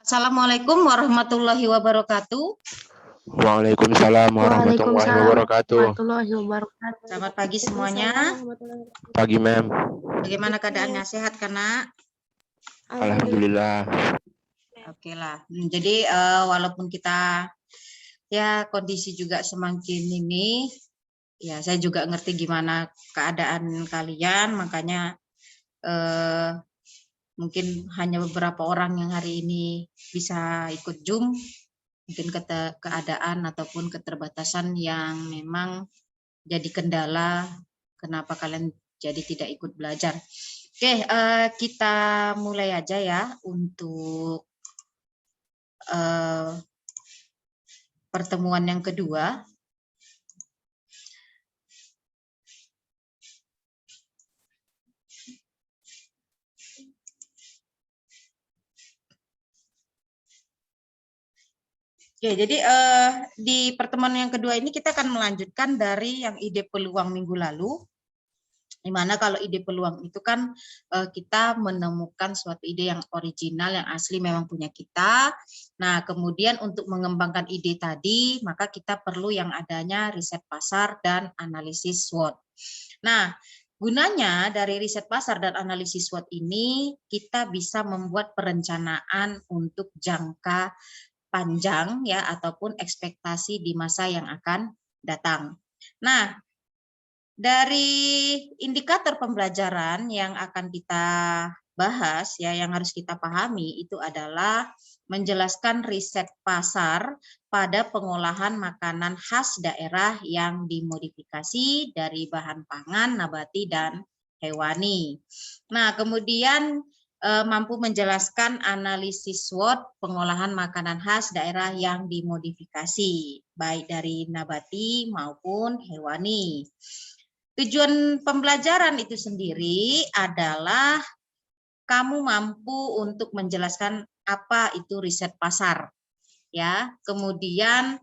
Assalamualaikum warahmatullahi wabarakatuh. Waalaikumsalam warahmatullahi wabarakatuh. Selamat pagi semuanya. Pagi, Mem. Bagaimana keadaannya? Sehat kan, Nak? Alhamdulillah. Oke lah. Jadi walaupun kita ya kondisi juga semakin ini, ya saya juga ngerti gimana keadaan kalian, makanya mungkin hanya beberapa orang yang hari ini bisa ikut Zoom, mungkin keadaan ataupun keterbatasan yang memang jadi kendala kenapa kalian jadi tidak ikut belajar. Oke, kita mulai aja ya untuk pertemuan yang kedua. Oke, jadi di pertemuan yang kedua ini kita akan melanjutkan dari yang ide peluang minggu lalu. Dimana kalau ide peluang itu kan kita menemukan suatu ide yang original, yang asli memang punya kita. Nah, kemudian untuk mengembangkan ide tadi, maka kita perlu yang adanya riset pasar dan analisis SWOT. Nah, gunanya dari riset pasar dan analisis SWOT ini, kita bisa membuat perencanaan untuk jangka panjang ya, ataupun ekspektasi di masa yang akan datang. Nah, dari indikator pembelajaran yang akan kita bahas ya, yang harus kita pahami itu adalah menjelaskan riset pasar pada pengolahan makanan khas daerah yang dimodifikasi dari bahan pangan, nabati, dan hewani. Nah, kemudian mampu menjelaskan analisis SWOT pengolahan makanan khas daerah yang dimodifikasi, baik dari nabati maupun hewani. Tujuan pembelajaran itu sendiri adalah kamu mampu untuk menjelaskan apa itu riset pasar, ya. Kemudian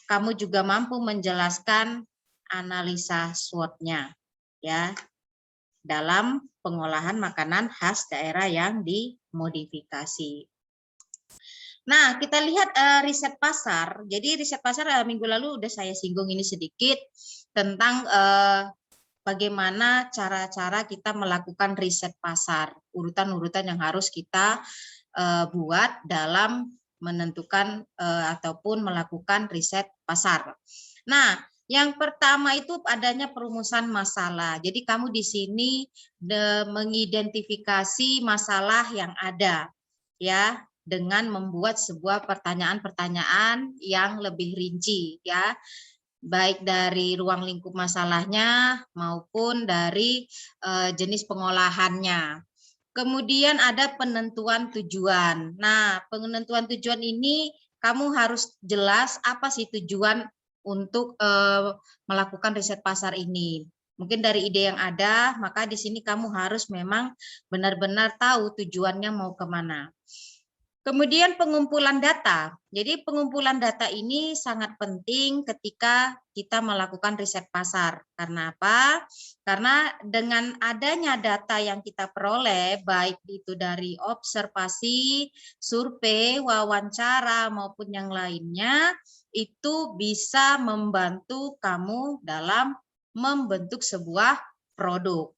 kamu juga mampu menjelaskan analisa SWOT-nya, ya, dalam pengolahan makanan khas daerah yang dimodifikasi. Nah, kita lihat riset pasar. Jadi riset pasar minggu lalu udah saya singgung ini sedikit tentang bagaimana cara-cara kita melakukan riset pasar, urutan-urutan yang harus kita buat dalam menentukan ataupun melakukan riset pasar. Nah, yang pertama itu adanya perumusan masalah. Jadi kamu di sini mengidentifikasi masalah yang ada, ya, dengan membuat sebuah pertanyaan-pertanyaan yang lebih rinci, ya, baik dari ruang lingkup masalahnya maupun dari jenis pengolahannya. Kemudian ada penentuan tujuan. Nah, penentuan tujuan ini kamu harus jelas apa sih tujuan untuk melakukan riset pasar ini. Mungkin dari ide yang ada, maka di sini kamu harus memang benar-benar tahu tujuannya mau kemana. Kemudian pengumpulan data. Jadi pengumpulan data ini sangat penting ketika kita melakukan riset pasar. Karena apa? Karena dengan adanya data yang kita peroleh, baik itu dari observasi, survei, wawancara, maupun yang lainnya, itu bisa membantu kamu dalam membentuk sebuah produk.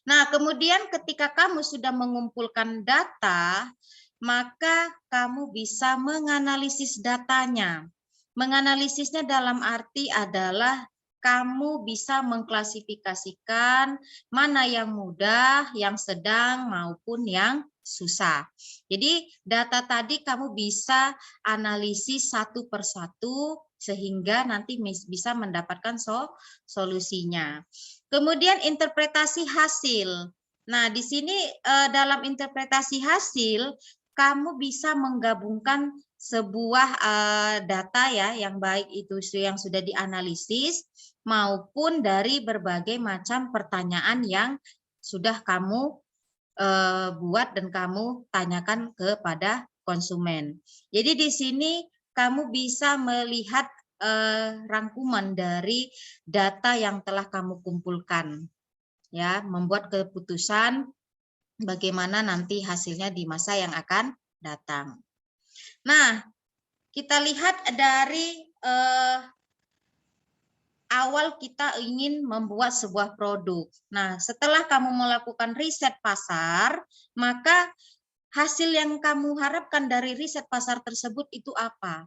Nah, kemudian ketika kamu sudah mengumpulkan data, maka kamu bisa menganalisis datanya. Menganalisisnya dalam arti adalah kamu bisa mengklasifikasikan mana yang mudah, yang sedang, maupun yang susah. Jadi data tadi kamu bisa analisis satu persatu sehingga nanti bisa mendapatkan solusinya. Kemudian interpretasi hasil. Nah, di sini dalam interpretasi hasil kamu bisa menggabungkan sebuah data ya, yang baik itu yang sudah dianalisis maupun dari berbagai macam pertanyaan yang sudah kamu buat dan kamu tanyakan kepada konsumen. Jadi di sini kamu bisa melihat rangkuman dari data yang telah kamu kumpulkan, ya, membuat keputusan bagaimana nanti hasilnya di masa yang akan datang. Nah, kita lihat dari awal kita ingin membuat sebuah produk. Nah, setelah kamu melakukan riset pasar, maka hasil yang kamu harapkan dari riset pasar tersebut itu apa?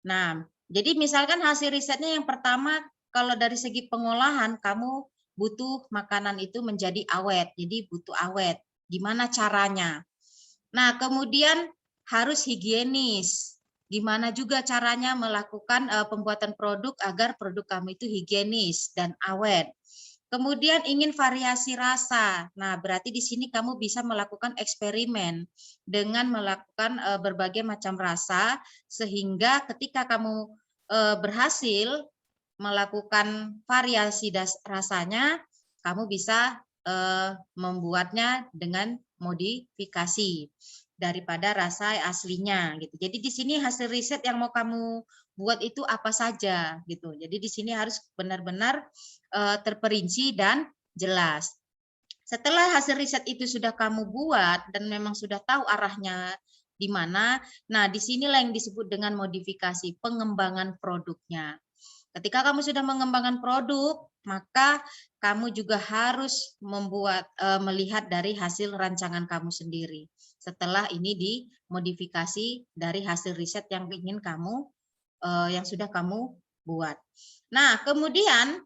Nah, jadi misalkan hasil risetnya yang pertama, kalau dari segi pengolahan, kamu butuh makanan itu menjadi awet, jadi butuh awet. Gimana caranya? Nah, kemudian harus higienis. Gimana juga caranya melakukan pembuatan produk agar produk kamu itu higienis dan awet. Kemudian ingin variasi rasa. Nah, berarti di sini kamu bisa melakukan eksperimen dengan melakukan berbagai macam rasa, sehingga ketika kamu berhasil melakukan variasi rasanya, kamu bisa membuatnya dengan modifikasi daripada rasa aslinya gitu. Jadi di sini hasil riset yang mau kamu buat itu apa saja gitu. Jadi di sini harus benar-benar terperinci dan jelas. Setelah hasil riset itu sudah kamu buat dan memang sudah tahu arahnya di mana, nah disinilah yang disebut dengan modifikasi, pengembangan produknya. Ketika kamu sudah mengembangkan produk, maka kamu juga harus melihat dari hasil rancangan kamu sendiri. Setelah ini dimodifikasi dari hasil riset yang ingin kamu, yang sudah kamu buat. Nah, kemudian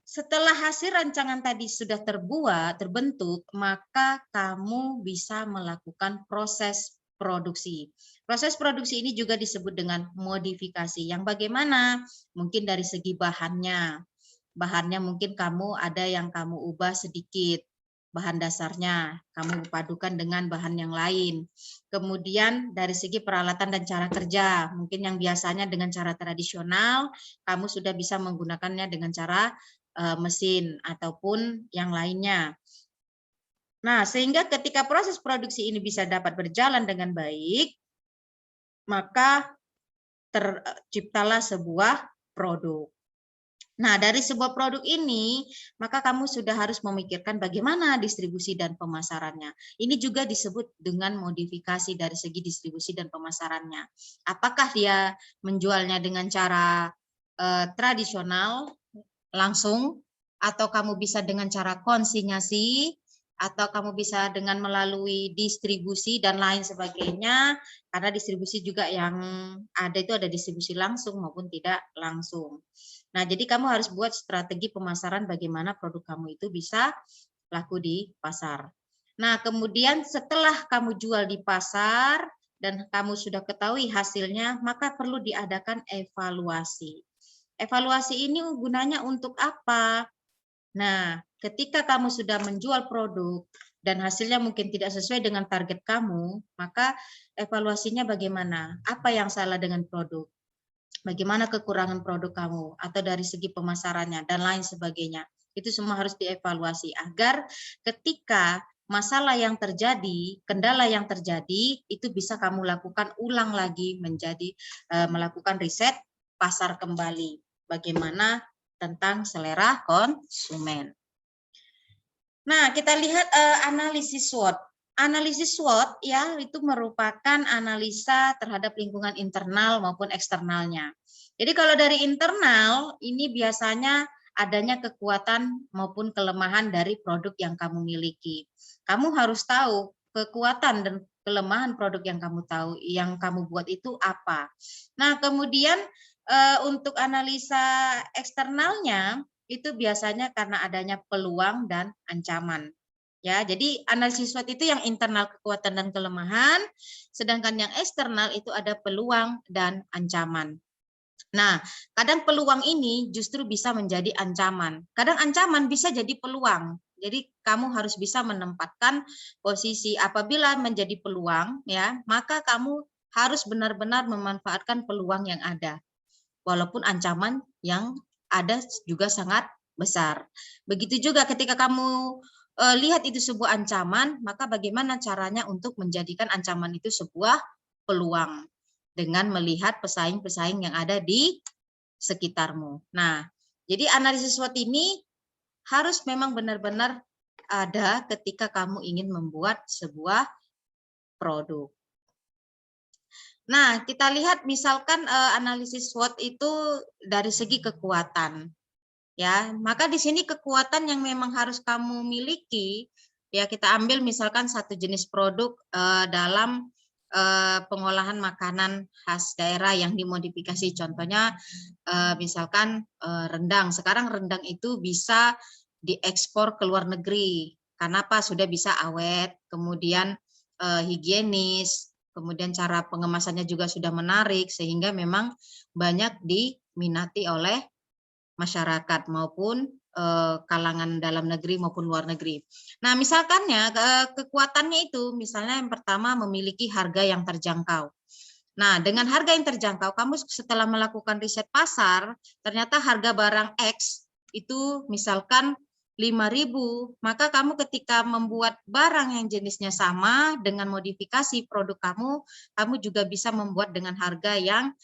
setelah hasil rancangan tadi sudah terbentuk, maka kamu bisa melakukan proses produksi. Proses produksi ini juga disebut dengan modifikasi. Yang bagaimana? Mungkin dari segi bahannya. Bahannya mungkin kamu ada yang kamu ubah sedikit. Bahan dasarnya kamu padukan dengan bahan yang lain. Kemudian dari segi peralatan dan cara kerja. Mungkin yang biasanya dengan cara tradisional, kamu sudah bisa menggunakannya dengan cara mesin ataupun yang lainnya. Nah, sehingga ketika proses produksi ini bisa dapat berjalan dengan baik, maka terciptalah sebuah produk. Nah, dari sebuah produk ini, maka kamu sudah harus memikirkan bagaimana distribusi dan pemasarannya. Ini juga disebut dengan modifikasi dari segi distribusi dan pemasarannya. Apakah dia menjualnya dengan cara tradisional, langsung, atau kamu bisa dengan cara konsinyasi, atau kamu bisa dengan melalui distribusi dan lain sebagainya, karena distribusi juga yang ada itu ada distribusi langsung maupun tidak langsung. Nah, jadi kamu harus buat strategi pemasaran bagaimana produk kamu itu bisa laku di pasar. Nah, kemudian setelah kamu jual di pasar dan kamu sudah ketahui hasilnya, maka perlu diadakan evaluasi. Evaluasi ini gunanya untuk apa? Nah, ketika kamu sudah menjual produk dan hasilnya mungkin tidak sesuai dengan target kamu, maka evaluasinya bagaimana? Apa yang salah dengan produk? Bagaimana kekurangan produk kamu? Atau dari segi pemasarannya dan lain sebagainya. Itu semua harus dievaluasi agar ketika masalah yang terjadi, kendala yang terjadi, itu bisa kamu lakukan ulang lagi menjadi melakukan riset pasar kembali. Bagaimana tentang selera konsumen. Nah, kita lihat analisis SWOT. Analisis SWOT ya itu merupakan analisa terhadap lingkungan internal maupun eksternalnya. Jadi kalau dari internal ini biasanya adanya kekuatan maupun kelemahan dari produk yang kamu miliki. Kamu harus tahu kekuatan dan kelemahan produk yang kamu tahu, yang kamu buat itu apa. Nah, kemudian untuk analisa eksternalnya itu biasanya karena adanya peluang dan ancaman. Ya, jadi analisis SWOT itu yang internal kekuatan dan kelemahan, sedangkan yang eksternal itu ada peluang dan ancaman. Nah, kadang peluang ini justru bisa menjadi ancaman. Kadang ancaman bisa jadi peluang. Jadi kamu harus bisa menempatkan posisi apabila menjadi peluang ya, maka kamu harus benar-benar memanfaatkan peluang yang ada. Walaupun ancaman yang ada juga sangat besar. Begitu juga ketika kamu lihat itu sebuah ancaman, maka bagaimana caranya untuk menjadikan ancaman itu sebuah peluang dengan melihat pesaing-pesaing yang ada di sekitarmu. Nah, jadi analisis SWOT ini harus memang benar-benar ada ketika kamu ingin membuat sebuah produk. Nah, kita lihat misalkan analisis SWOT itu dari segi kekuatan. Ya, maka di sini kekuatan yang memang harus kamu miliki, ya kita ambil misalkan satu jenis produk dalam pengolahan makanan khas daerah yang dimodifikasi. Contohnya misalkan rendang. Sekarang rendang itu bisa diekspor ke luar negeri. Karena apa? Sudah bisa awet, kemudian higienis, kemudian cara pengemasannya juga sudah menarik, sehingga memang banyak diminati oleh masyarakat maupun kalangan dalam negeri maupun luar negeri. Nah, misalkannya kekuatannya itu, misalnya yang pertama memiliki harga yang terjangkau. Nah, dengan harga yang terjangkau, kamu setelah melakukan riset pasar, ternyata harga barang X itu misalkan 5.000, maka kamu ketika membuat barang yang jenisnya sama dengan modifikasi produk kamu juga bisa membuat dengan harga yang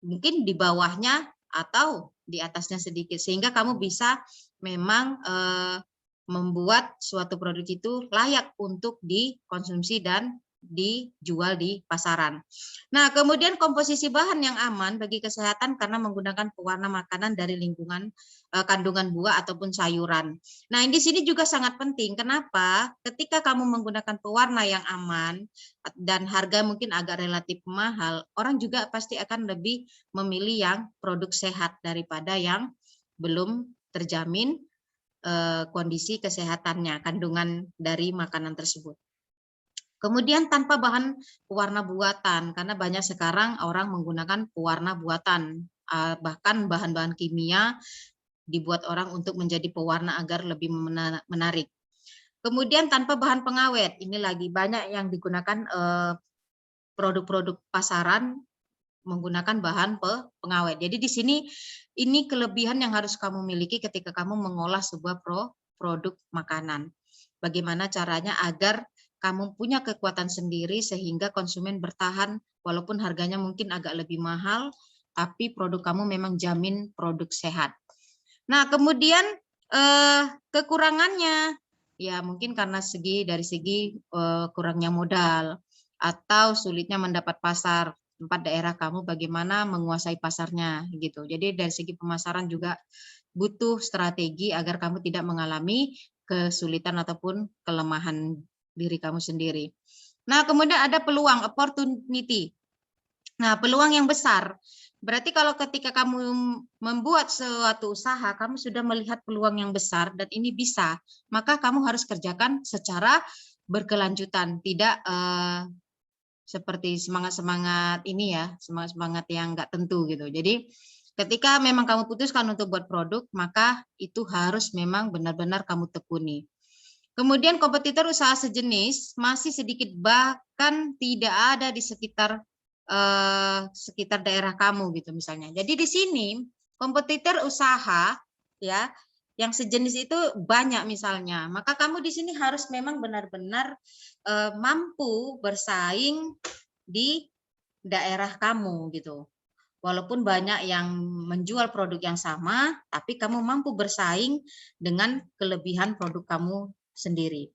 mungkin di bawahnya atau di atasnya sedikit, sehingga kamu bisa memang membuat suatu produk itu layak untuk dikonsumsi dan dijual di pasaran. Nah, kemudian komposisi bahan yang aman bagi kesehatan karena menggunakan pewarna makanan dari lingkungan kandungan buah ataupun sayuran. Nah, di sini juga sangat penting. Kenapa? Ketika kamu menggunakan pewarna yang aman dan harga mungkin agak relatif mahal, orang juga pasti akan lebih memilih yang produk sehat daripada yang belum terjamin kondisi kesehatannya, kandungan dari makanan tersebut. Kemudian tanpa bahan pewarna buatan, karena banyak sekarang orang menggunakan pewarna buatan, bahkan bahan-bahan kimia dibuat orang untuk menjadi pewarna agar lebih menarik. Kemudian tanpa bahan pengawet, ini lagi banyak yang digunakan produk-produk pasaran menggunakan bahan pengawet. Jadi di sini ini kelebihan yang harus kamu miliki ketika kamu mengolah sebuah produk makanan. Bagaimana caranya agar kamu punya kekuatan sendiri sehingga konsumen bertahan walaupun harganya mungkin agak lebih mahal, tapi produk kamu memang jamin produk sehat. Nah, kemudian kekurangannya ya mungkin karena dari segi kurangnya modal atau sulitnya mendapat pasar tempat daerah kamu, bagaimana menguasai pasarnya gitu. Jadi dari segi pemasaran juga butuh strategi agar kamu tidak mengalami kesulitan ataupun kelemahan diri kamu sendiri. Nah, kemudian ada peluang, opportunity. Nah, peluang yang besar. Berarti kalau ketika kamu membuat suatu usaha, kamu sudah melihat peluang yang besar dan ini bisa, maka kamu harus kerjakan secara berkelanjutan, tidak seperti semangat-semangat ini ya, semangat-semangat yang nggak tentu gitu. Jadi ketika memang kamu putuskan untuk buat produk, maka itu harus memang benar-benar kamu tekuni. Kemudian kompetitor usaha sejenis masih sedikit, bahkan tidak ada di sekitar daerah kamu gitu misalnya. Jadi di sini kompetitor usaha ya yang sejenis itu banyak misalnya. Maka kamu di sini harus memang benar-benar mampu bersaing di daerah kamu gitu. Walaupun banyak yang menjual produk yang sama, tapi kamu mampu bersaing dengan kelebihan produk kamu sendiri.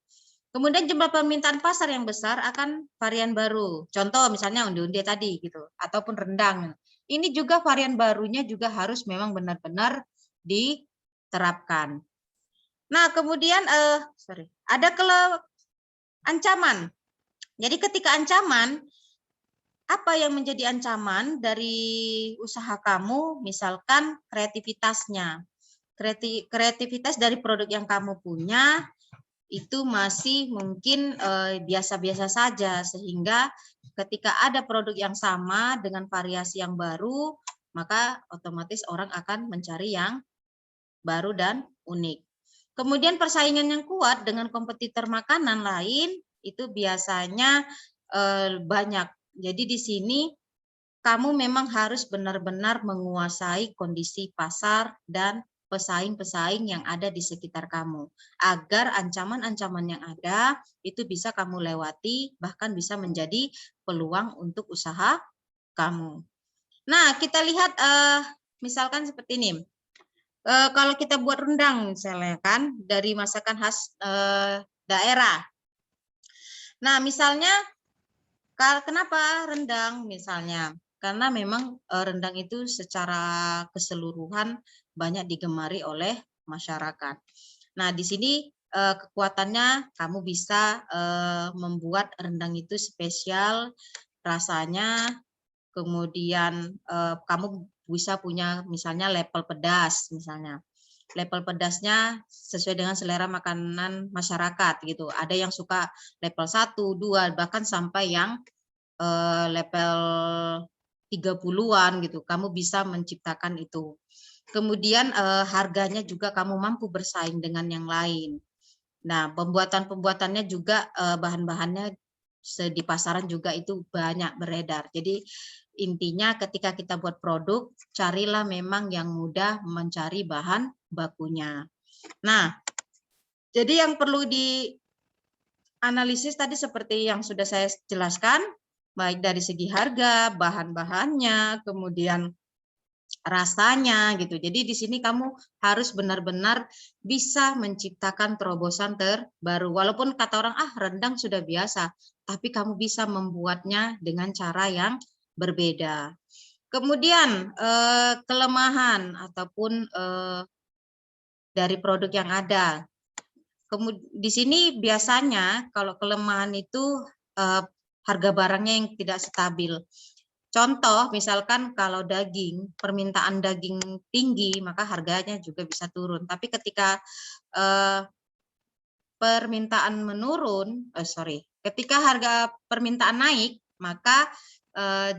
Kemudian jumlah permintaan pasar yang besar akan varian baru. Contoh misalnya undi-undi tadi gitu, ataupun rendang. Ini juga varian barunya juga harus memang benar-benar diterapkan. Nah, kemudian ada ancaman. Jadi ketika ancaman, apa yang menjadi ancaman dari usaha kamu? Misalkan kreativitasnya. Kreativitas dari produk yang kamu punya itu masih mungkin biasa-biasa saja, sehingga ketika ada produk yang sama dengan variasi yang baru, maka otomatis orang akan mencari yang baru dan unik. Kemudian persaingan yang kuat dengan kompetitor makanan lain itu biasanya banyak. Jadi di sini kamu memang harus benar-benar menguasai kondisi pasar dan pesaing-pesaing yang ada di sekitar kamu, agar ancaman-ancaman yang ada itu bisa kamu lewati, bahkan bisa menjadi peluang untuk usaha kamu. Nah, kita lihat misalkan seperti ini. Kalau kita buat rendang misalnya kan dari masakan khas daerah. Nah, misalnya kenapa rendang misalnya? Karena memang rendang itu secara keseluruhan banyak digemari oleh masyarakat. Nah, di sini kekuatannya kamu bisa membuat rendang itu spesial rasanya, kemudian kamu bisa punya misalnya level pedas misalnya. Level pedasnya sesuai dengan selera makanan masyarakat gitu. Ada yang suka level 1, 2, bahkan sampai yang level 30-an gitu. Kamu bisa menciptakan itu. Kemudian harganya juga kamu mampu bersaing dengan yang lain. Nah, pembuatannya juga bahan-bahannya di pasaran juga itu banyak beredar. Jadi intinya ketika kita buat produk, carilah memang yang mudah mencari bahan bakunya. Nah, jadi yang perlu dianalisis tadi seperti yang sudah saya jelaskan, baik dari segi harga, bahan-bahannya, kemudian rasanya gitu. Jadi di sini kamu harus benar-benar bisa menciptakan terobosan terbaru. Walaupun kata orang rendang sudah biasa, tapi kamu bisa membuatnya dengan cara yang berbeda. Kemudian kelemahan ataupun dari produk yang ada. Di sini biasanya kalau kelemahan itu harga barangnya yang tidak stabil. Contoh, misalkan kalau daging, permintaan daging tinggi, maka harganya juga bisa turun. Tapi ketika permintaan menurun, ketika harga permintaan naik, maka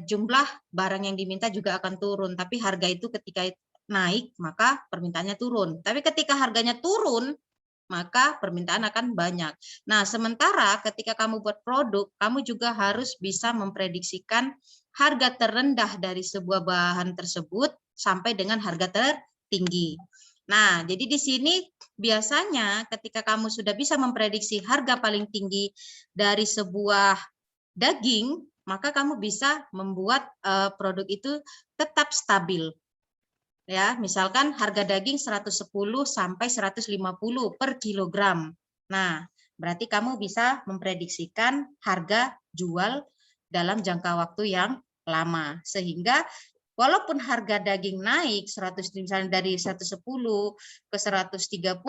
jumlah barang yang diminta juga akan turun. Tapi harga itu ketika naik, maka permintaannya turun. Tapi ketika harganya turun, maka permintaan akan banyak. Nah, sementara ketika kamu buat produk, kamu juga harus bisa memprediksikan harga terendah dari sebuah bahan tersebut sampai dengan harga tertinggi. Nah, jadi di sini biasanya ketika kamu sudah bisa memprediksi harga paling tinggi dari sebuah daging, maka kamu bisa membuat produk itu tetap stabil. Ya, misalkan harga daging 110 sampai 150 per kilogram. Nah, berarti kamu bisa memprediksikan harga jual dalam jangka waktu yang lama. Sehingga walaupun harga daging naik 100 misalnya dari 110 ke 130,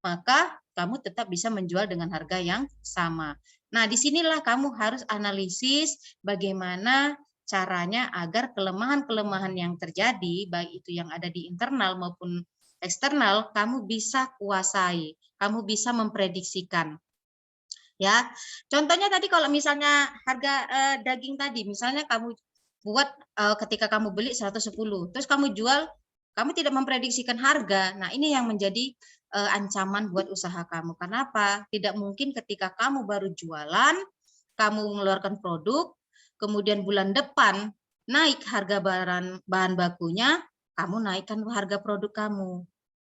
maka kamu tetap bisa menjual dengan harga yang sama. Nah, disinilah kamu harus analisis bagaimana caranya agar kelemahan-kelemahan yang terjadi, baik itu yang ada di internal maupun eksternal, kamu bisa kuasai, kamu bisa memprediksikan. Ya, contohnya tadi kalau misalnya harga daging tadi, misalnya kamu buat ketika kamu beli 110, terus kamu jual, kamu tidak memprediksikan harga. Nah, ini yang menjadi ancaman buat usaha kamu. Kenapa? Tidak mungkin ketika kamu baru jualan, kamu mengeluarkan produk, kemudian bulan depan naik harga bahan bakunya, kamu naikkan harga produk kamu.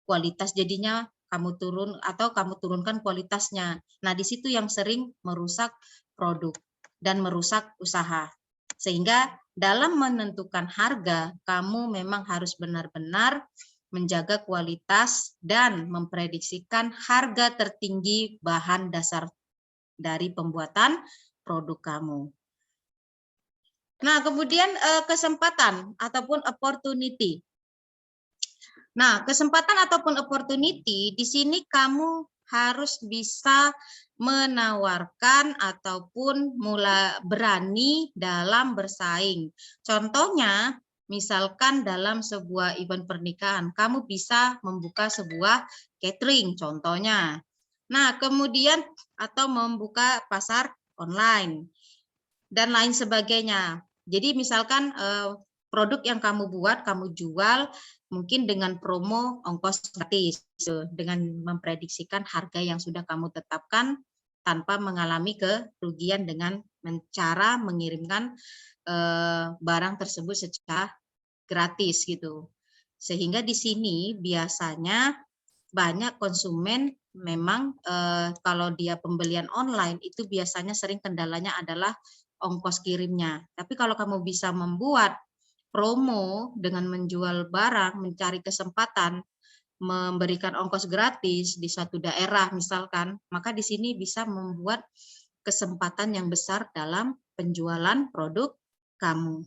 Kualitas jadinya kamu turunkan kualitasnya. Nah, di situ yang sering merusak produk dan merusak usaha. Sehingga dalam menentukan harga, kamu memang harus benar-benar menjaga kualitas dan memprediksikan harga tertinggi bahan dasar dari pembuatan produk kamu. Nah, kemudian kesempatan ataupun opportunity. Nah, kesempatan ataupun opportunity di sini kamu harus bisa menawarkan ataupun mulai berani dalam bersaing. Contohnya, misalkan dalam sebuah event pernikahan, kamu bisa membuka sebuah catering contohnya. Nah, kemudian atau membuka pasar online dan lain sebagainya. Jadi misalkan produk yang kamu buat, kamu jual mungkin dengan promo ongkos gratis, dengan memprediksikan harga yang sudah kamu tetapkan tanpa mengalami kerugian dengan cara mengirimkan barang tersebut secara gratis gitu. Sehingga di sini biasanya banyak konsumen memang kalau dia pembelian online itu biasanya sering kendalanya adalah ongkos kirimnya. Tapi kalau kamu bisa membuat promo dengan menjual barang, mencari kesempatan, memberikan ongkos gratis di suatu daerah misalkan, maka di sini bisa membuat kesempatan yang besar dalam penjualan produk kamu.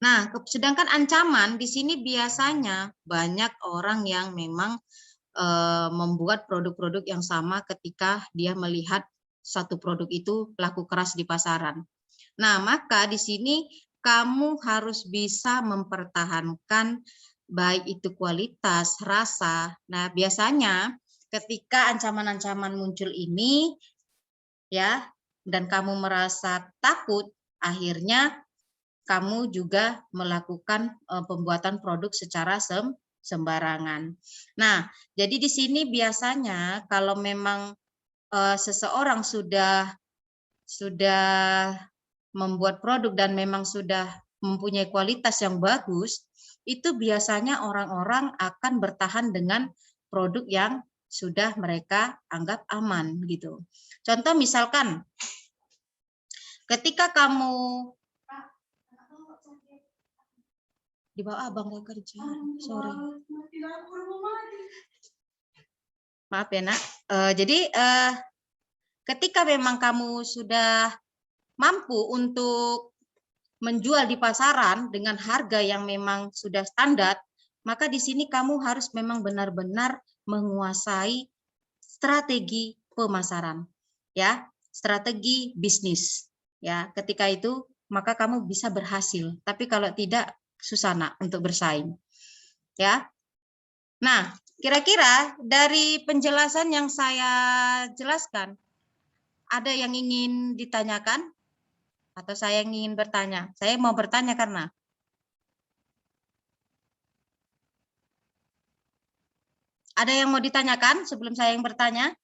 Nah, sedangkan ancaman di sini biasanya banyak orang yang memang membuat produk-produk yang sama ketika dia melihat satu produk itu laku keras di pasaran. Nah, maka di sini kamu harus bisa mempertahankan baik itu kualitas, rasa. Nah, biasanya ketika ancaman-ancaman muncul ini ya, dan kamu merasa takut, akhirnya kamu juga melakukan pembuatan produk secara sembarangan. Nah, jadi di sini biasanya kalau memang seseorang sudah membuat produk dan memang sudah mempunyai kualitas yang bagus, itu biasanya orang-orang akan bertahan dengan produk yang sudah mereka anggap aman gitu. Contoh misalkan ketika kamu di bawah abang gak kerja, sorry. Maaf ya nak. Jadi ketika memang kamu sudah mampu untuk menjual di pasaran dengan harga yang memang sudah standar, maka di sini kamu harus memang benar-benar menguasai strategi pemasaran, ya, strategi bisnis, ya. Ketika itu maka kamu bisa berhasil. Tapi kalau tidak, susah nak untuk bersaing, ya. Nah, kira-kira dari penjelasan yang saya jelaskan, ada yang ingin ditanyakan? Atau saya yang ingin bertanya? Saya mau bertanya karena ada yang mau ditanyakan sebelum saya yang bertanya?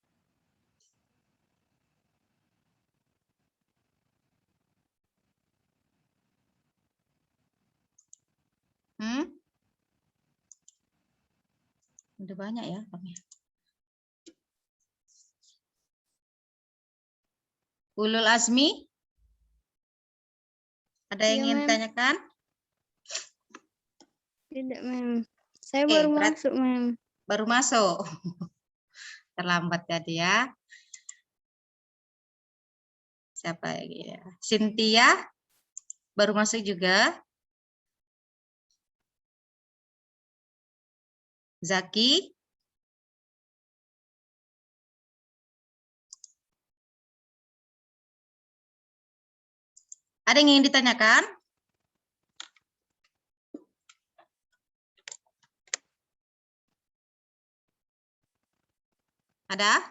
Udah banyak ya, Bang. Ulul Azmi? Ada yang ingin ditanyakan? Tidak, Mem. Saya baru masuk, Mem. Baru masuk. Terlambat tadi ya. Siapa lagi ya? Cynthia baru masuk juga. Zaki. Ada yang ingin ditanyakan? Ada?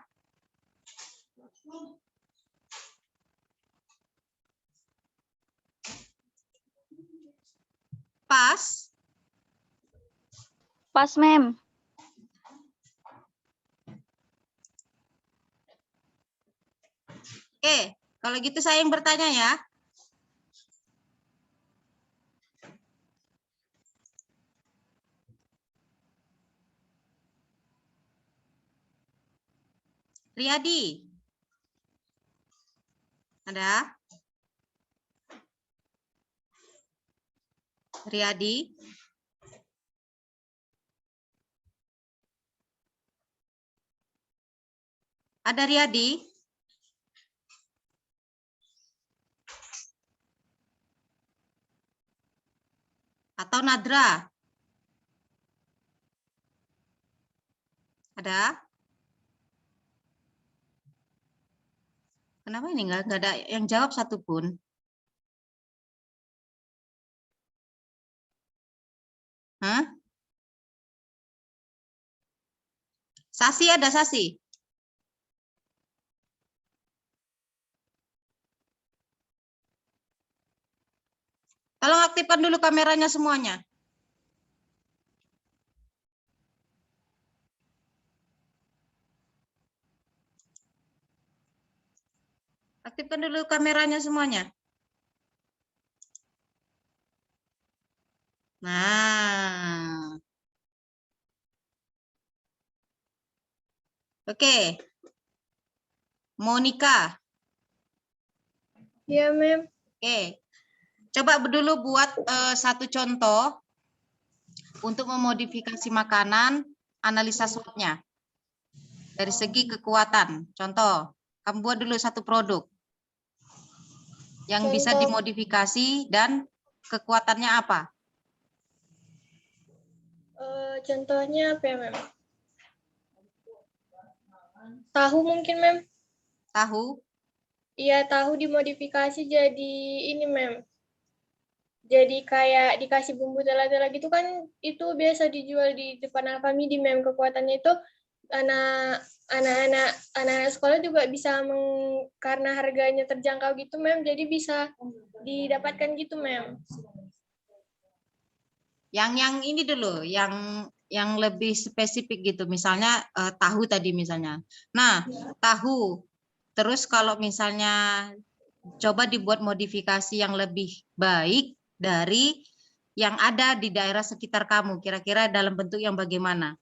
Pas? Pas, Mem. Oke, kalau gitu saya yang bertanya ya. Riyadi. Ada? Riyadi. Ada Riyadi? Atau Nadra? Ada? Kenapa ini nggak ada yang jawab satupun? Hah? Sasi ada Sasi? Tolong aktifkan dulu kameranya semuanya. Aktifkan dulu kameranya semuanya. Nah. Oke. Monica. Iya, Mem. Oke. Coba dulu buat satu contoh untuk memodifikasi makanan, analisa SWOT-nya. Dari segi kekuatan. Contoh, kamu buat dulu satu produk yang bisa dimodifikasi dan kekuatannya apa? Contohnya apa ya, Mem? Tahu mungkin, Mem? Tahu? Iya, tahu dimodifikasi jadi ini, Mem. Jadi kayak dikasih bumbu tela-tela gitu kan, itu biasa dijual di depan Alfamidi, Mem. Kekuatannya itu anak-anak sekolah juga bisa karena harganya terjangkau gitu, Mem. Jadi bisa didapatkan gitu, Mem. Yang ini dulu, yang lebih spesifik gitu, misalnya tahu tadi misalnya. Nah, tahu. Terus kalau misalnya coba dibuat modifikasi yang lebih baik dari yang ada di daerah sekitar kamu, kira-kira dalam bentuk yang bagaimana?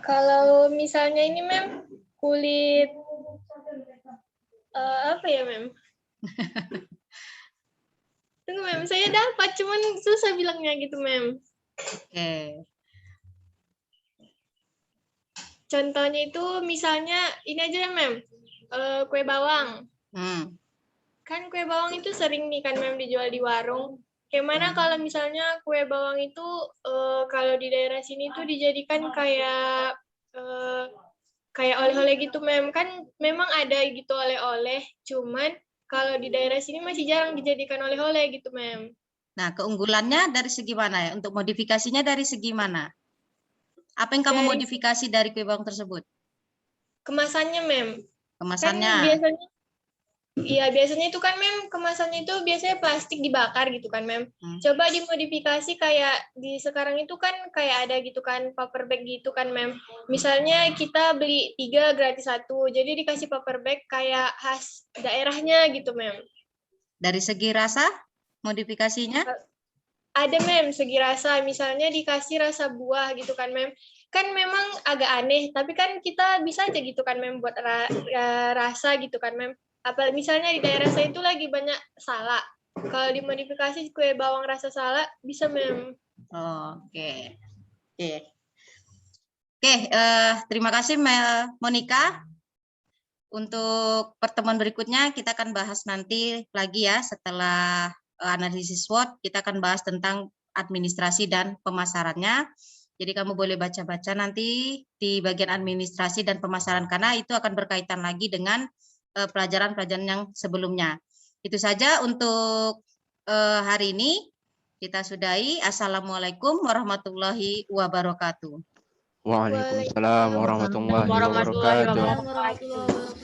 Kalau misalnya ini, Mem, kulit apa ya, Mem? Tunggu, Mem, saya dapat, cuman susah bilangnya gitu, Mem. Oke. Contohnya itu misalnya ini aja ya, Mem, kue bawang. Kan kue bawang itu sering nih kan, Mem, dijual di warung. Gimana kalau misalnya kue bawang itu kalau di daerah sini tuh dijadikan kayak oleh-oleh gitu, Mem. Kan memang ada gitu oleh-oleh, cuman kalau di daerah sini masih jarang dijadikan oleh-oleh gitu, Mem. Nah, keunggulannya dari segi mana ya? Untuk modifikasinya dari segi mana? Apa yang kamu modifikasi dari kue bawang tersebut? Kemasannya, Mem. Kemasannya. Kan biasanya itu kan, Mem, kemasannya itu biasanya plastik dibakar gitu kan, Mem. Coba dimodifikasi kayak di sekarang itu kan kayak ada gitu kan, paper bag gitu kan, Mem. Misalnya kita beli 3 gratis 1, jadi dikasih paper bag kayak khas daerahnya gitu, Mem. Dari segi rasa modifikasinya? Ada, Mem, segi rasa. Misalnya dikasih rasa buah gitu kan, Mem. Kan memang agak aneh, tapi kan kita bisa aja gitu kan, Mem, buat rasa gitu kan, Mem. Apa misalnya di daerah saya itu lagi banyak salak. Kalau dimodifikasi kue bawang rasa salak bisa, Mem. Oke. Terima kasih Monica. Untuk pertemuan berikutnya kita akan bahas nanti lagi ya, setelah analisis SWOT kita akan bahas tentang administrasi dan pemasarannya. Jadi kamu boleh baca-baca nanti di bagian administrasi dan pemasaran karena itu akan berkaitan lagi dengan pelajaran-pelajaran yang sebelumnya. Itu saja untuk hari ini. Kita sudahi. Assalamualaikum warahmatullahi wabarakatuh. Waalaikumsalam warahmatullahi wabarakatuh.